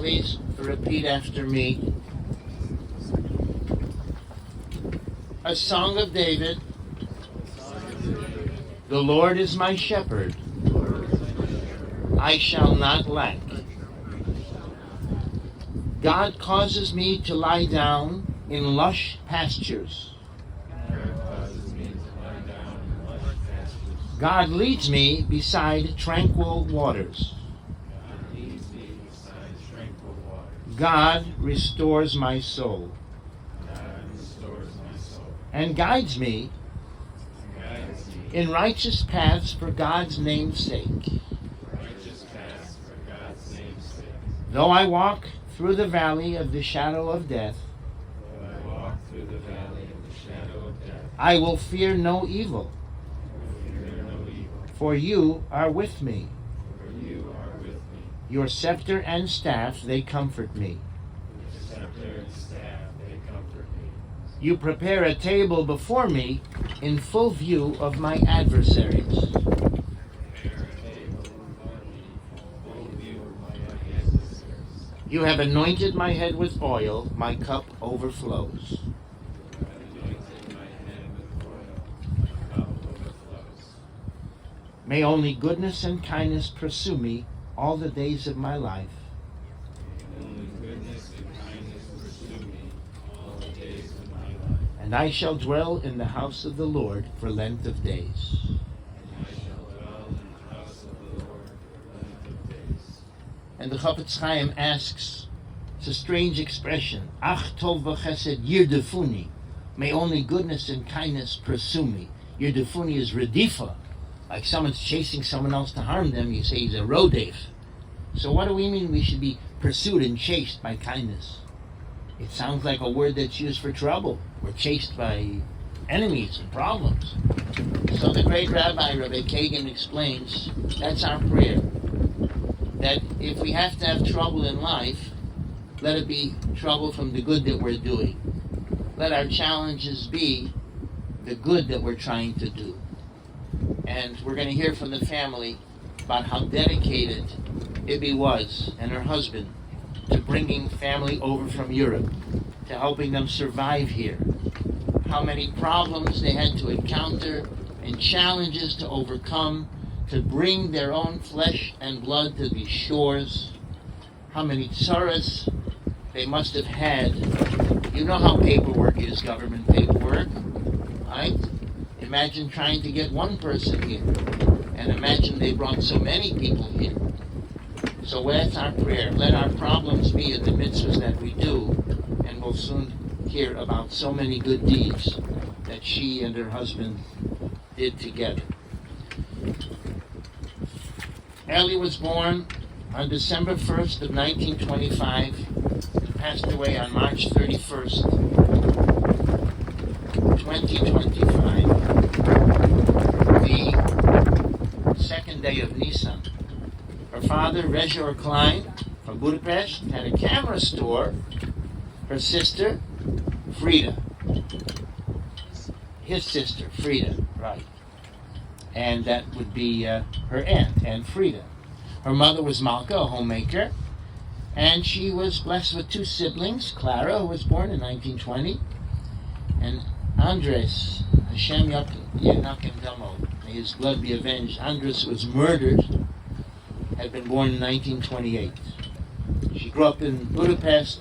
please repeat after me. A Song of David. The Lord is my shepherd. I shall not lack. God causes me to lie down in lush pastures. God leads me beside tranquil waters. God restores my soul and guides me in righteous paths for God's name's sake. Though I walk through the valley of the shadow of death, I will fear no evil. For you are with me. Your scepter and staff, they comfort me. You prepare a table before me in full view of my adversaries. You have anointed my head with oil, my cup overflows. May only goodness and kindness pursue me all the days of my life. And I shall dwell in the house of the Lord for length of days. And the Chafetz Chaim asks, it's a strange expression, Ach tov v'chesed yirdefuni. May only goodness and kindness pursue me. Yirdefuni is redifa. Like someone's chasing someone else to harm them, you say he's a rodef. So what do we mean we should be pursued and chased by kindness? It sounds like a word that's used for trouble. We're chased by enemies and problems. So the great Rabbi Kagan explains, that's our prayer. That if we have to have trouble in life, let it be trouble from the good that we're doing. Let our challenges be the good that we're trying to do. And we're going to hear from the family about how dedicated Ibby was and her husband to bringing family over from Europe, to helping them survive here. How many problems they had to encounter and challenges to overcome to bring their own flesh and blood to these shores. How many tsaras they must have had. You know how paperwork is, government paperwork, right? Imagine trying to get one person here, and imagine they brought so many people here. So that's our prayer. Let our problems be in the mitzvahs that we do, and we'll soon hear about so many good deeds that she and her husband did together. Elli was born on December 1st of 1925 and passed away on March 31st, 2025, the second day of Nisan. Her father, Rezor Klein, from Budapest, had a camera store. Her sister, Frida. His sister, Frida, right. And that would be her aunt, Aunt Frida. Her mother was Malka, a homemaker, and she was blessed with two siblings, Clara, who was born in 1920, and Andres, Hashem Yenakim Damo, may his blood be avenged. Andres was murdered, had been born in 1928. She grew up in Budapest.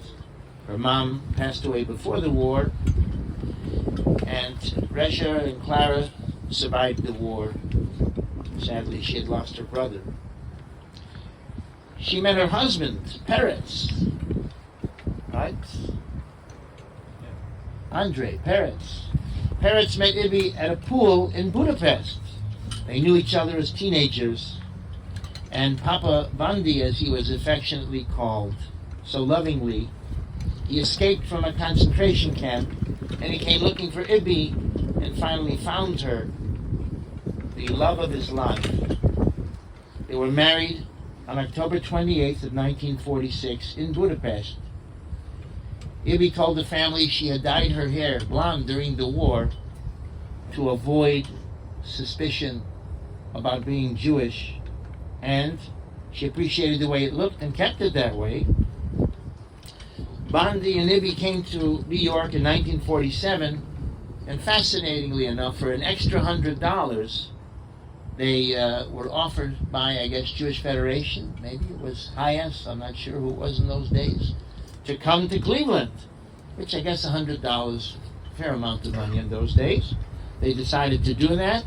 Her mom passed away before the war, and Resha and Clara survived the war. Sadly, she had lost her brother. She met her husband, Peretz, right? Andre Peretz. Peretz met Ibby at a pool in Budapest. They knew each other as teenagers. And Papa Bandi, as he was affectionately called, so lovingly, he escaped from a concentration camp, and he came looking for Ibby, and finally found her, the love of his life. They were married on October 28th of 1946 in Budapest. Ibby told the family she had dyed her hair blonde during the war to avoid suspicion about being Jewish, and she appreciated the way it looked and kept it that way. Bondi and Ibby came to New York in 1947, and fascinatingly enough, for an extra $100, they were offered by, I guess, Jewish Federation, maybe it was Hayes, I'm not sure who it was in those days, to come to Cleveland, which I guess $100, a fair amount of money in those days. They decided to do that.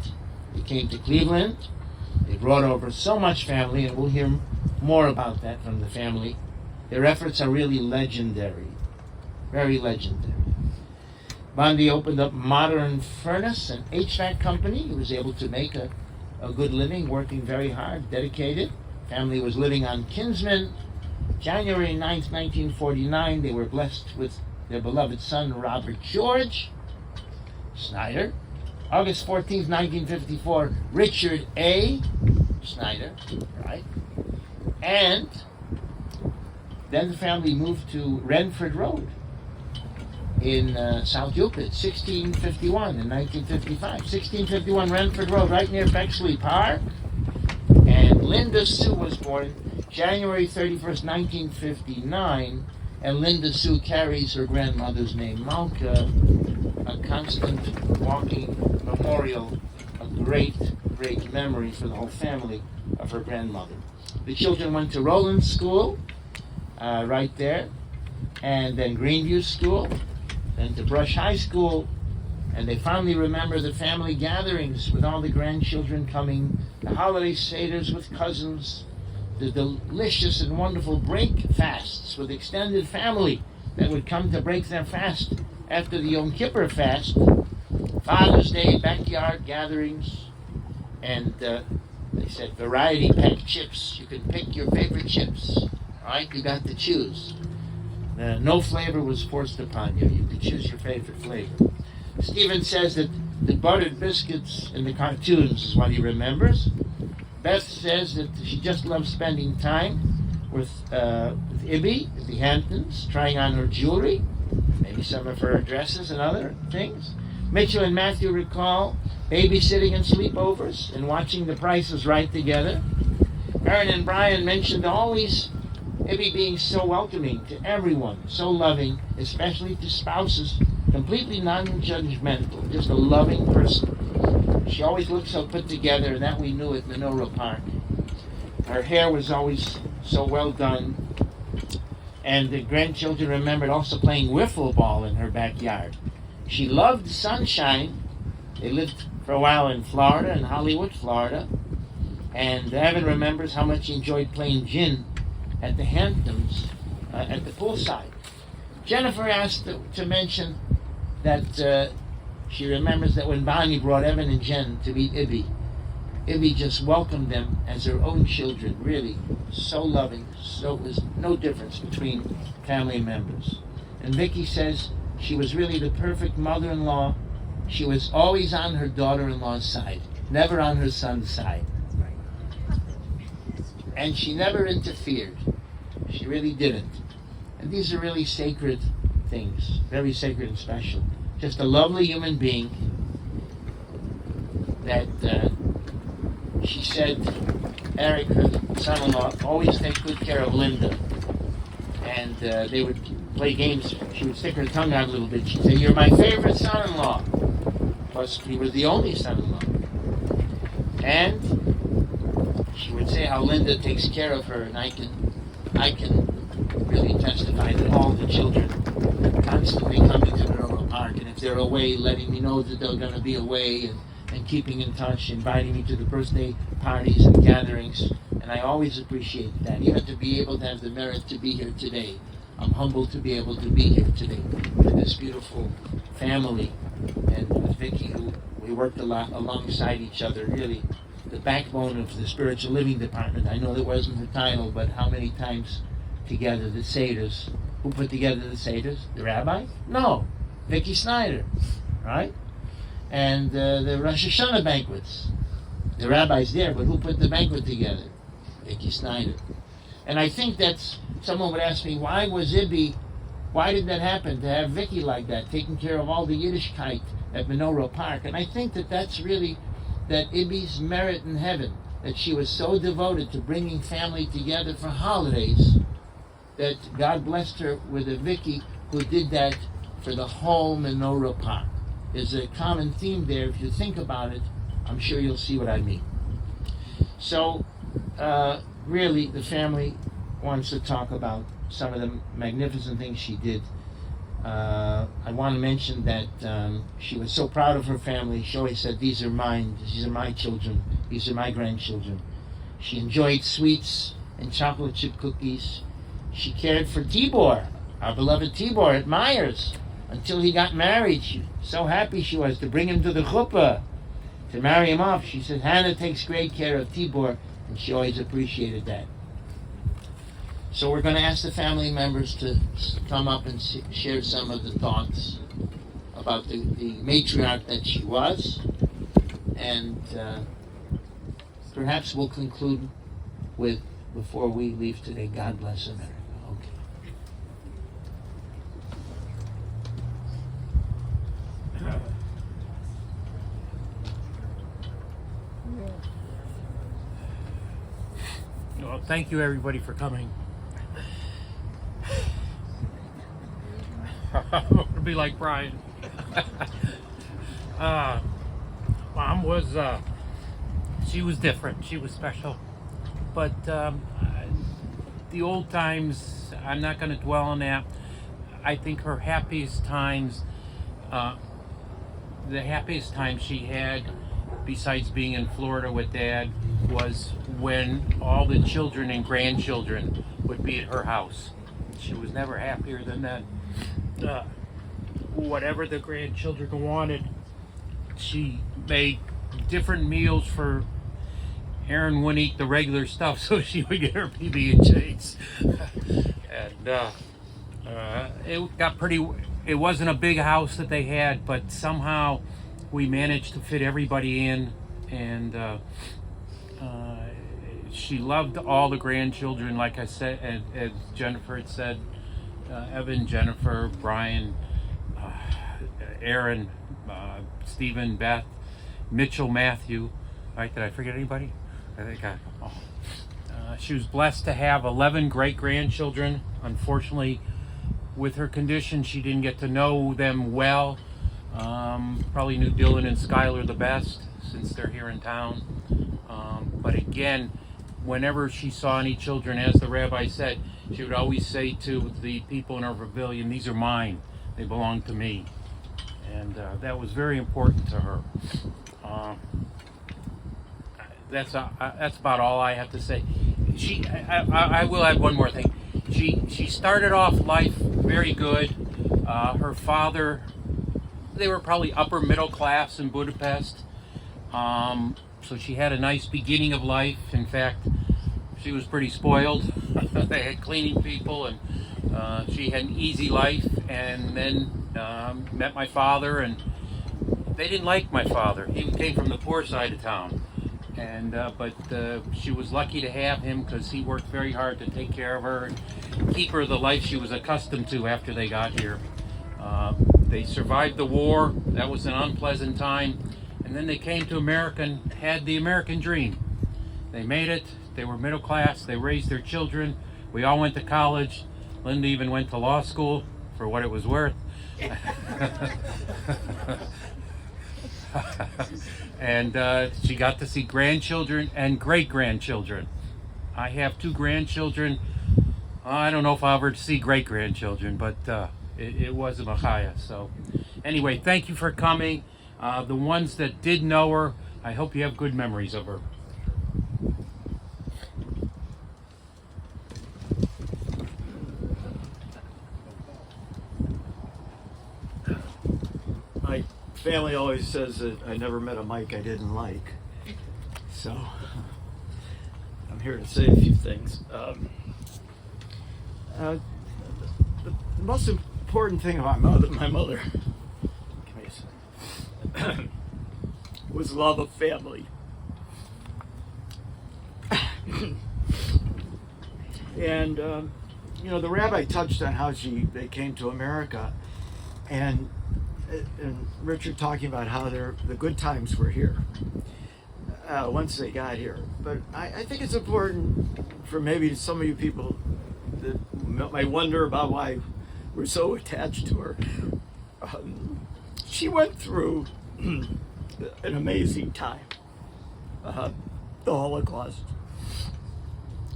They came to Cleveland. They brought over so much family, and we'll hear more about that from the family. Their efforts are really legendary, very legendary. Bondi opened up Modern Furnace, an HVAC company. He was able to make a good living, working very hard, dedicated. Family was living on Kinsman. January 9th, 1949, they were blessed with their beloved son, Robert George Snyder. August 14th, 1954, Richard A. Snyder, right? And then the family moved to Renford Road in South Euclid, 1651 in 1955. 1651 Renford Road, right near Bexley Park. And Linda Sue was born January 31st, 1959. And Linda Sue carries her grandmother's name, Malka, a constant walking memorial, a great, great memory for the whole family of her grandmother. The children went to Roland School, right there, and then Greenview School, then to Brush High School, and they fondly remember the family gatherings with all the grandchildren coming, the holiday seders with cousins, the delicious and wonderful break fasts with extended family that would come to break their fast after the Yom Kippur fast, Father's Day backyard gatherings, and they said variety pack chips. You can pick your favorite chips, right? You got to choose. No flavor was forced upon you. You could choose your favorite flavor. Stephen says that the buttered biscuits in the cartoons is what he remembers. Beth says that she just loves spending time with Ibby at the Hamptons, trying on her jewelry, maybe some of her dresses and other things. Mitchell and Matthew recall babysitting and sleepovers and watching The Price is Right together. Aaron and Brian mentioned always Ibby being so welcoming to everyone, so loving, especially to spouses, completely non-judgmental, just a loving person. She always looked so put together, and that we knew at Menorah Park. Her hair was always so well done. And the grandchildren remembered also playing wiffle ball in her backyard. She loved sunshine. They lived for a while in Florida, in Hollywood, Florida. And Evan remembers how much he enjoyed playing gin at the Hamptons, at the poolside. Jennifer asked to mention that she remembers that when Bonnie brought Evan and Jen to meet Ibby, Ibby just welcomed them as her own children, really so loving. So it was no difference between family members. And Vicky says she was really the perfect mother-in-law. She was always on her daughter-in-law's side, never on her son's side. And she never interfered. She really didn't. And these are really sacred things, very sacred and special. Just a lovely human being that she said, Eric, her son-in-law, always take good care of Linda. And they would play games. She would stick her tongue out a little bit. She'd say, "You're my favorite son-in-law." Plus, he was the only son-in-law. And she would say how Linda takes care of her, and I can really testify that all the children constantly coming to Menorah Park, and if they're away, letting me know that they're going to be away, and keeping in touch, inviting me to the birthday parties and gatherings, and I always appreciate that, even to be able to have the merit to be here today. I'm humbled to be able to be here today with this beautiful family, and with Vicky, who we worked a lot alongside each other, really the backbone of the spiritual living department. I know that wasn't her title, but how many times together, the Seders. Who put together the Seders? The rabbi? No, Vicky Snyder, right? And the Rosh Hashanah banquets. The rabbi's there, but who put the banquet together? Vicky Snyder. And I think that's, someone would ask me, why did that happen, to have Vicky like that, taking care of all the Yiddishkeit at Menorah Park? And I think that that's really that Ibby's merit in heaven, that she was so devoted to bringing family together for holidays, that God blessed her with a Vicky who did that for the whole menorah pot. There's a common theme there. If you think about it, I'm sure you'll see what I mean. So, really, the family wants to talk about some of the magnificent things she did. I want to mention that she was so proud of her family. She always said, these are mine, these are my children, these are my grandchildren. She enjoyed sweets and chocolate chip cookies. She cared for Tibor, our beloved Tibor at Myers, until he got married. So happy she was to bring him to the chuppah, to marry him off. She said, Hannah takes great care of Tibor, and she always appreciated that. So we're going to ask the family members to come up and share some of the thoughts about the matriarch that she was. And perhaps we'll conclude with, before we leave today, God bless America. Okay. Well, thank you everybody for coming. I'm gonna be like Brian. Mom was, she was different. She was special. But the old times, I'm not going to dwell on that. I think her happiest times, the happiest time she had, besides being in Florida with Dad, was when all the children and grandchildren would be at her house. She was never happier than that. Whatever the grandchildren wanted, she made different meals for Aaron. Wouldn't eat the regular stuff, so she would get her PB&Js. And it got pretty, it wasn't a big house that they had, but somehow we managed to fit everybody in. And she loved all the grandchildren, like I said, as Jennifer had said, Evan, Jennifer, Brian, Aaron, Stephen, Beth, Mitchell, Matthew. Right? Did I forget anybody? I think she was blessed to have 11 great-grandchildren. Unfortunately, with her condition, she didn't get to know them well. Probably knew Dylan and Skylar the best, since they're here in town. But again, whenever she saw any children, as the rabbi said, she would always say to the people in our pavilion, these are mine, they belong to me. And that was very important to her. That's about all I have to say. I will add one more thing. She started off life very good. Her father, they were probably upper middle class in Budapest. So she had a nice beginning of life. In fact, she was pretty spoiled. They had cleaning people, and she had an easy life. And then met my father, and they didn't like my father. He came from the poor side of town, and but she was lucky to have him because he worked very hard to take care of her and keep her the life she was accustomed to after they got here. They survived the war. That was an unpleasant time. And then they came to America and had the American dream. They made it. They were middle class. They raised their children. We all went to college. Linda even went to law school, for what it was worth. And she got to see grandchildren and great-grandchildren. I have 2 grandchildren. I don't know if I'll ever see great-grandchildren, but it was a machaya. So anyway, thank you for coming. The ones that did know her, I hope you have good memories of her. My family always says that I never met a Mike I didn't like. So I'm here to say a few things. The most important thing about my mother was love of family. And the rabbi touched on how they came to America, and Richard talking about how the good times were here once they got here. But I think it's important for maybe some of you people that might wonder about why we're so attached to her. She went through an amazing time, the Holocaust.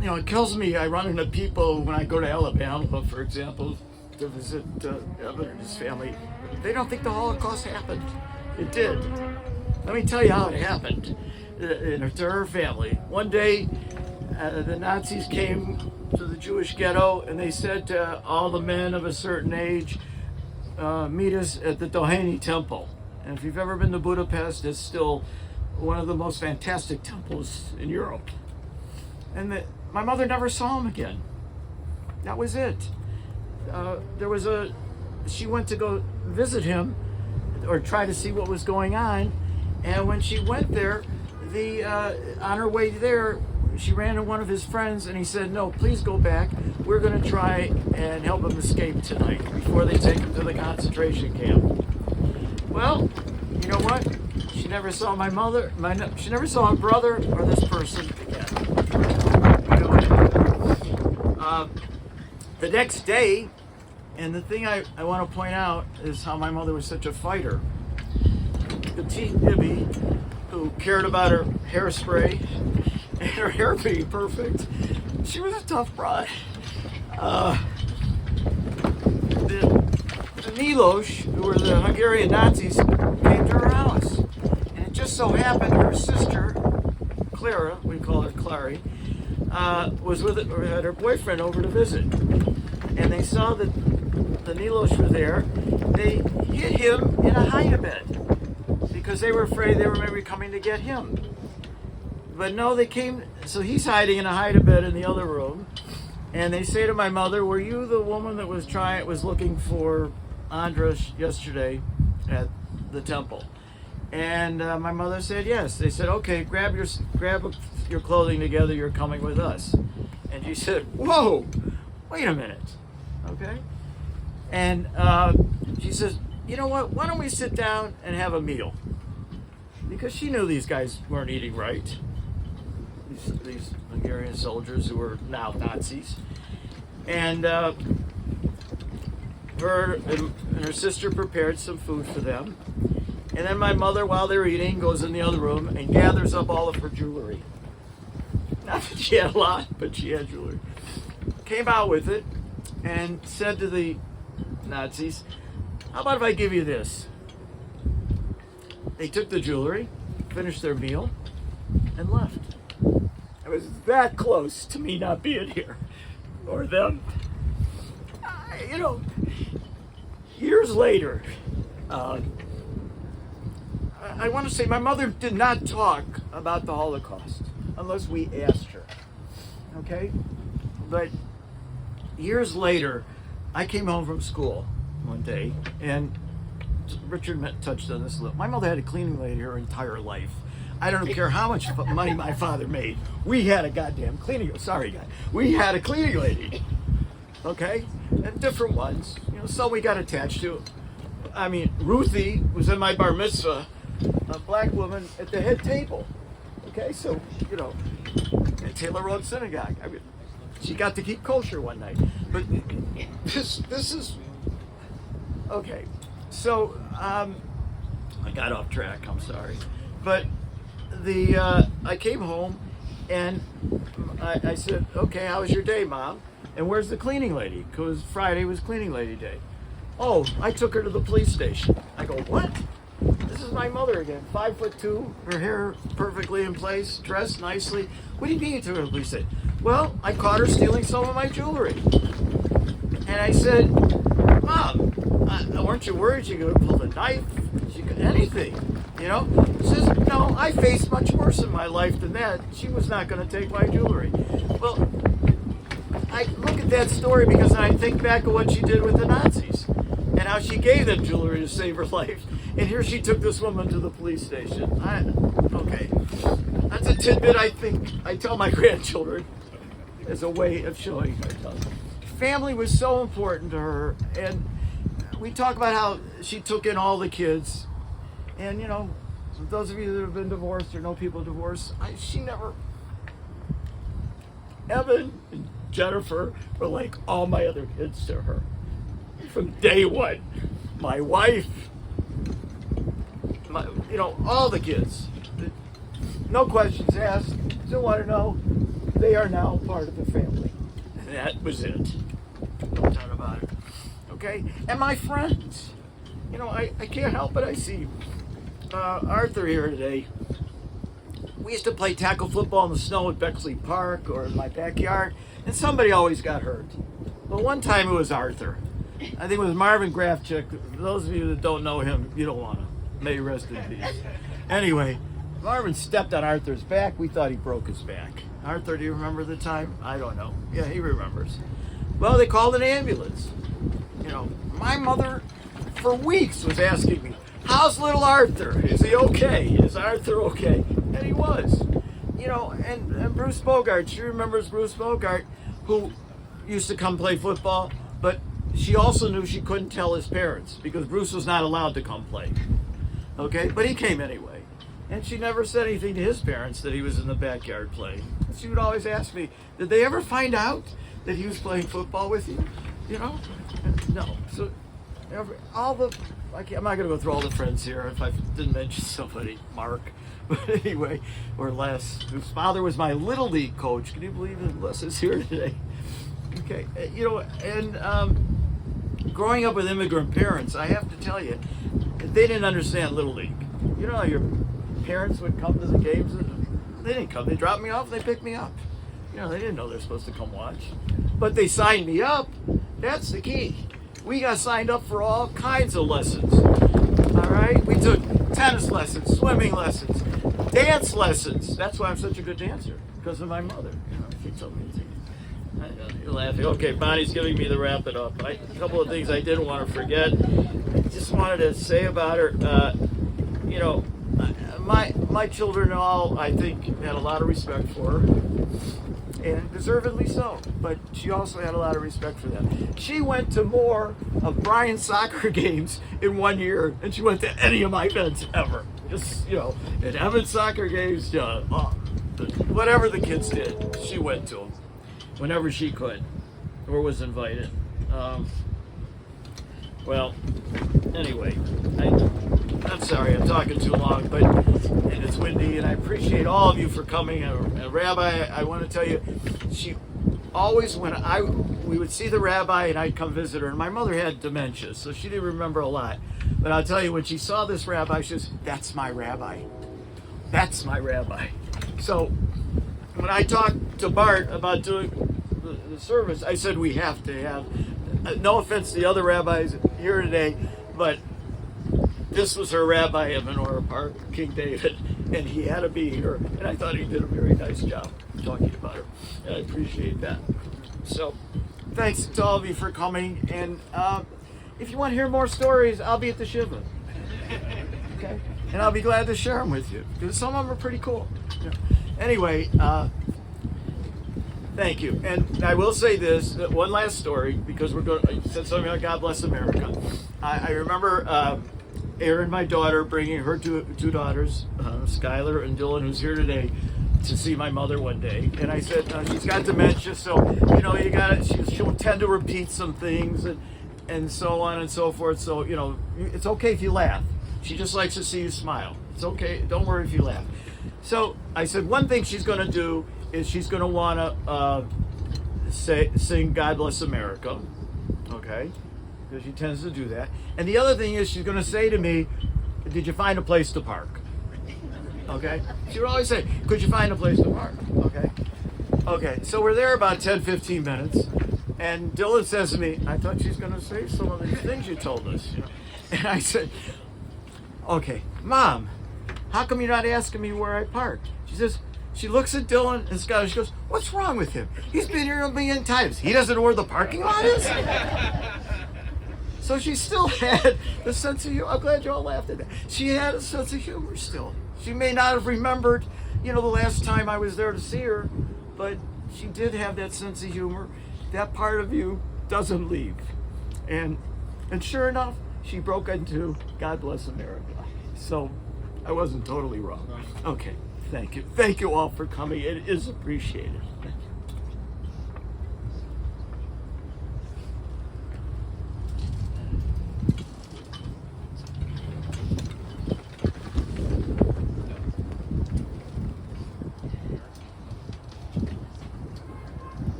You know, it kills me. I run into people when I go to Alabama, for example, to visit Evan and his family. They don't think the Holocaust happened. It did. Let me tell you how it happened to her family. One day, the Nazis came to the Jewish ghetto and they said to all the men of a certain age, meet us at the Doheny Temple. And if you've ever been to Budapest, it's still one of the most fantastic temples in Europe. And my mother never saw him again. That was it. She went to go visit him or try to see what was going on. And when she went there, on her way there, she ran into one of his friends and he said, no, please go back. We're going to try and help him escape tonight before they take him to the concentration camp. Well, you know what? She never saw my mother, she never saw her brother or this person again. The next day, and the thing I want to point out is how my mother was such a fighter. Petite Ibby, who cared about her hairspray and her hair being perfect, she was a tough broad. The Miloš, who were the Hungarian Nazis, came to her house. And it just so happened her sister, Clara, we call her Clary, was had her boyfriend over to visit. And they saw that the Miloš were there. They hid him in a hide-a-bed because they were afraid they were maybe coming to get him. But no, they came, so he's hiding in a hide-a-bed in the other room. And they say to my mother, were you the woman that was looking for Andras yesterday at the temple? And my mother said yes. They said, okay, grab your clothing together, you're coming with us. And she said, whoa, wait a minute, okay? And she says, you know what, why don't we sit down and have a meal? Because she knew these guys weren't eating right. These Hungarian soldiers who were now Nazis. And her and her sister prepared some food for them. And then my mother, while they're eating, goes in the other room and gathers up all of her jewelry. Not that she had a lot, but she had jewelry. Came out with it and said to the Nazis, how about if I give you this? They took the jewelry, finished their meal, and left. I was that close to me not being here, or them. You know, years later, I want to say my mother did not talk about the Holocaust unless we asked her, okay? But years later, I came home from school one day, and Richard touched on this a little. My mother had a cleaning lady her entire life. I don't care how much money my father made. We had a goddamn cleaning. Sorry, guy. We had a cleaning lady. Okay, and different ones. You know, some we got attached to. I mean, Ruthie was in my bar mitzvah, a black woman at the head table. Okay, so you know, at Taylor Road Synagogue. I mean, she got to keep kosher one night. But this is okay. So I got off track. I'm sorry, but I came home and I said, okay, how was your day, Mom? And where's the cleaning lady? Because Friday was cleaning lady day. Oh, I took her to the police station. I go, what? This is my mother again, 5'2", her hair perfectly in place, dressed nicely. What do you mean you took her to the police station? Well, I caught her stealing some of my jewelry. And I said, Mom, weren't you worried she could have pulled a knife? She could anything, you know? She says, no, I faced much worse in my life than that. She was not going to take my jewelry. Well, I look at that story because I think back of what she did with the Nazis and how she gave them jewelry to save her life. And here she took this woman to the police station. Okay, that's a tidbit I think I tell my grandchildren as a way of showing her. Family was so important to her, and we talk about how she took in all the kids. And you know, those of you that have been divorced or know people divorced, she never, Evan and Jennifer were like all my other kids to her. From day one, my wife, all the kids. No questions asked. Still want to know. They are now part of the family. And that was it. No doubt about it. Okay? And my friends. I can't help it. I see Arthur here today. We used to play tackle football in the snow at Bexley Park or in my backyard, and somebody always got hurt. But one time it was Arthur. I think it was Marvin Grafchick. For those of you that don't know him, you don't want to. May he rest in peace. Anyway, Marvin stepped on Arthur's back. We thought he broke his back. Arthur, do you remember the time? I don't know. Yeah, he remembers. Well, they called an ambulance. My mother, for weeks, was asking me, how's little Arthur? Is he okay? Is Arthur okay? And he was. And Bruce Bogart, she remembers Bruce Bogart, who used to come play football, but she also knew she couldn't tell his parents because Bruce was not allowed to come play. Okay? But he came anyway. And she never said anything to his parents that he was in the backyard playing. She would always ask me, did they ever find out that he was playing football with you? No. So, I'm not going to go through all the friends here if I didn't mention somebody, Mark. But anyway, or Les, whose father was my Little League coach. Can you believe that Les is here today? Okay, growing up with immigrant parents, I have to tell you, they didn't understand Little League. Your parents would come to the games. They didn't come. They dropped me off and they picked me up. They didn't know they're supposed to come watch. But they signed me up. That's the key. We got signed up for all kinds of lessons. All right? We took tennis lessons, swimming lessons, dance lessons. That's why I'm such a good dancer, because of my mother. She told me to. You're laughing. Okay, Bonnie's giving me the wrap it up. A couple of things I didn't want to forget. I just wanted to say about her. My children all, I think, had a lot of respect for her, and deservedly so. But she also had a lot of respect for them. She went to more of Brian's soccer games in 1 year than she went to any of my events ever. Just, at Evan's soccer games, whatever the kids did, she went to them whenever she could or was invited. Anyway, I'm sorry I'm talking too long, and it's windy, and I appreciate all of you for coming. And Rabbi, I want to tell you, she always, we would see the rabbi and I'd come visit her, and my mother had dementia, so she didn't remember a lot. But I'll tell you, when she saw this rabbi, she says, that's my rabbi. That's my rabbi. So when I talked to Bart about doing the service, I said we have to have, no offense to the other rabbis here today, but this was her rabbi at Menorah Park, King David, and he had to be here, and I thought he did a very nice job talking about her, and I appreciate that. So, thanks to all of you for coming, and if you want to hear more stories, I'll be at the Shiva, okay? And I'll be glad to share them with you, because some of them are pretty cool. Anyway, thank you. And I will say this, one last story, because we're going to, said something about God Bless America. I remember Erin, my daughter, bringing her two daughters, Skylar and Dylan, who's here today, to see my mother one day. And I said, she's got dementia, so, you got it. She'll tend to repeat some things and so on and so forth. So, it's okay if you laugh. She just likes to see you smile. It's okay. Don't worry if you laugh. So I said, one thing she's going to do is she's going to want to sing God Bless America, okay? Because she tends to do that. And the other thing is she's going to say to me, did you find a place to park? Okay? She would always say, could you find a place to park? Okay? Okay, so we're there about 10, 15 minutes. And Dylan says to me, I thought she's going to say some of these things you told us. And I said, okay, Mom, how come you're not asking me where I parked? She says, she looks at Dylan and Scott and she goes, what's wrong with him? He's been here a million times. He doesn't know where the parking lot is? So she still had the sense of humor. I'm glad you all laughed at that. She had a sense of humor still. She may not have remembered, the last time I was there to see her, but she did have that sense of humor. That part of you doesn't leave. And sure enough, she broke into God Bless America. So I wasn't totally wrong. Okay, thank you. Thank you all for coming. It is appreciated. Thank you.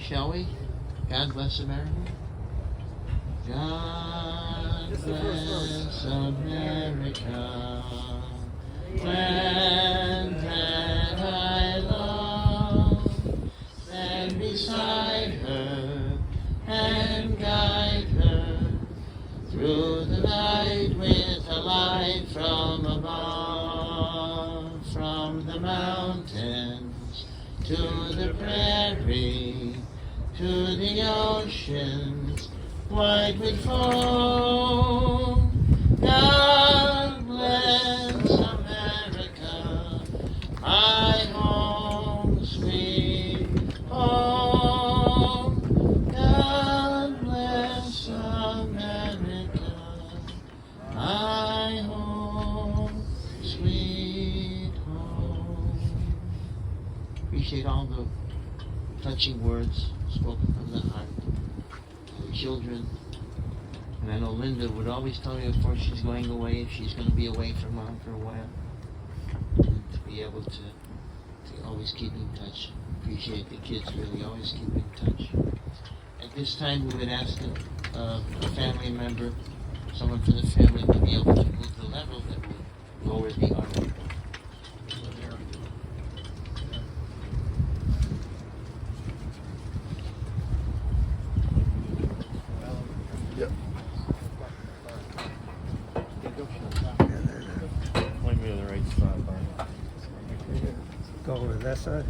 shall we? God bless America. God bless America, land that I love. Stand beside her and guide her through the night with a light from above, from the mountains to the prairie, to the oceans white with foam. God bless America, my home, sweet home. God bless America, my home, sweet home. Appreciate all the touching words spoken from the heart. The children, and I know Linda would always tell me before she's going away, if she's going to be away from mom for a while, and to be able to always keep in touch. Appreciate the kids really always keep in touch. At this time, we would ask a family member, someone from the family, to be able to move the level that would lower the arm. Go over to that side.